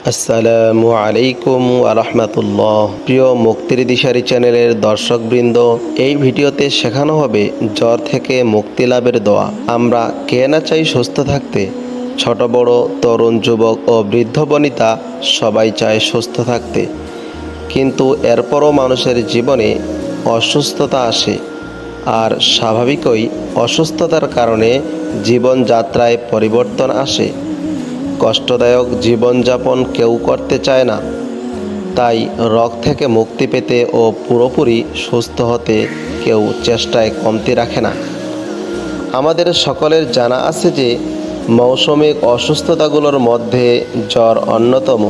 আসসালামু আলাইকুম ওয়া রাহমাতুল্লাহ। প্রিয় মুক্তির দিশারি চ্যানেলের দর্শকবৃন্দ, এই ভিডিওতে শেখানো হবে জ্বর থেকে মুক্তি লাভের দোয়া। আমরা কে না চাই সুস্থ থাকতে? ছোট বড়, তরুণ, যুবক ও বৃদ্ধ বনিতা সবাই চায় সুস্থ থাকতে, কিন্তু এরপরও মানুষের জীবনে অসুস্থতা আসে। আর স্বাভাবিকই অসুস্থতার কারণে জীবনযাত্রায় পরিবর্তন আসে। কষ্টদায়ক জীবনযাপন কেউ করতে চায় না, তাই রোগ থেকে মুক্তি পেতে ও পুরোপুরি সুস্থ হতে কেউ চেষ্টায় কমতি রাখে না। আমাদের সকলের জানা আছে যে মৌসুমিক অসুস্থতাগুলোর মধ্যে জ্বর অন্যতম।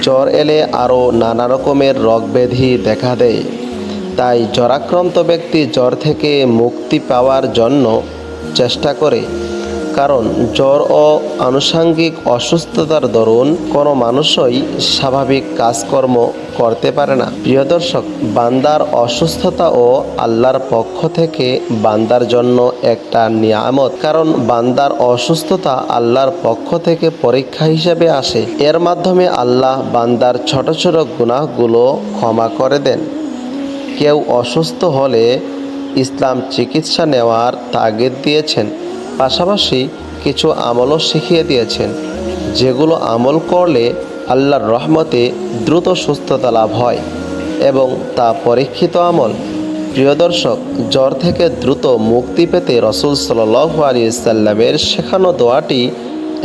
জ্বর এলে আরও নানা রকমের রোগ ব্যাধি দেখা দেয়। তাই জ্বরাক্রান্ত ব্যক্তি জ্বর থেকে মুক্তি পাওয়ার জন্য চেষ্টা করে, কারণ জ্বর ও আনুষঙ্গিক অসুস্থতার দরুন কোনো মানুষই স্বাভাবিক কাজকর্ম করতে পারে না। প্রিয় দর্শক, বান্দার অসুস্থতা ও আল্লাহর পক্ষ থেকে বান্দার জন্য একটা নিয়ামত, কারণ বান্দার অসুস্থতা আল্লাহর পক্ষ থেকে পরীক্ষা হিসেবে আসে। এর মাধ্যমে আল্লাহ বান্দার ছোট ছোট গুনাহগুলো ক্ষমা করে দেন। কেউ অসুস্থ হলে ইসলাম চিকিৎসা নেওয়ার তাগিদ দিয়েছেন, পাশাপাশি কিছু আমলও শিখিয়ে দিয়েছেন, যেগুলো আমল করলে আল্লাহর রহমতে দ্রুত সুস্থতা লাভ হয় এবং তা পরীক্ষিত আমল। প্রিয় দর্শক, জ্বর থেকে দ্রুত মুক্তি পেতে রাসূল সাল্লাল্লাহু আলাইহি ওয়াসাল্লামের শেখানো দোয়াটি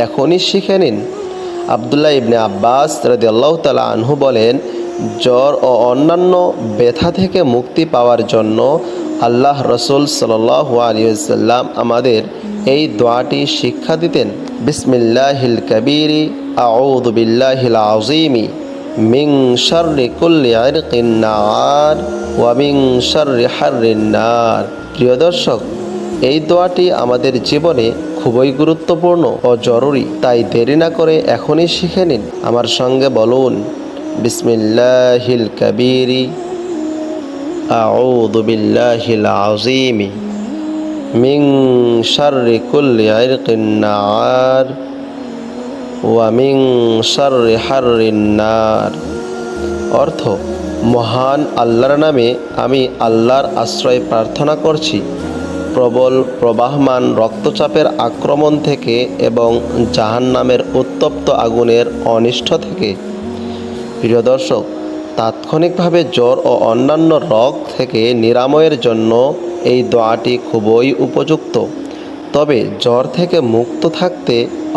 এখনই শিখে নিন। আব্দুল্লাহ ইবনে আব্বাস রাদিয়াল্লাহু তাআলা আনহু বলেন, জ্বর ও অন্যান্য ব্যথা থেকে মুক্তি পাওয়ার জন্য আল্লাহ রাসূল সাল্লাল্লাহু আলাইহি ওয়াসাল্লাম আমাদের এই দোয়াটি শিক্ষা দিতেন। বিসমিল্লাহিল কাবীরি আউযু বিল্লাহিল আযীমি মিন শাররি কুল্লি ইরকিন নার ওয়া মিন শাররি হাররিন নার। প্রিয় দর্শক, এই দোয়াটি আমাদের জীবনে খুবই গুরুত্বপূর্ণ ও জরুরি, তাই দেরি না করে এখনই শিখে নিন। আমার সঙ্গে বলুন, বিসমিল্লাহিল কাবীরি আউযু বিল্লাহিল আযীমি মিন শাররি কুল্লি ইরকিন নার ওয়া মিন শাররি হাররিন নার। অর্থ: মহান আল্লাহর নামে আমি আল্লাহর আশ্রয় প্রার্থনা করছি প্রবল প্রবাহমান রক্তচাপের আক্রমণ থেকে এবং জাহান্নামের উত্তপ্ত আগুনের অনিষ্ট থেকে। প্রিয় দর্শক, তাৎক্ষণিকভাবে জ্বর ও অন্যান্য রোগ থেকে নিরাময়ের জন্য এই দোয়াটি খুবই উপযুক্ত। তবে জ্বর থেকে মুক্ত থাকতে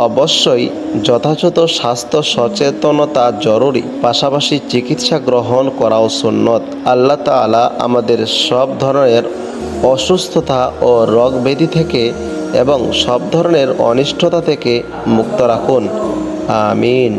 অবশ্যই যথাযথ স্বাস্থ্য সচেতনতা জরুরি, পাশাপাশি চিকিৎসা গ্রহণ করাও সুন্নত। আল্লাহ তাআলা আমাদের সব ধরনের অসুস্থতা ও রোগ ব্যাধি থেকে এবং সব ধরনের অনিষ্টতা থেকে মুক্ত রাখুন। আমিন।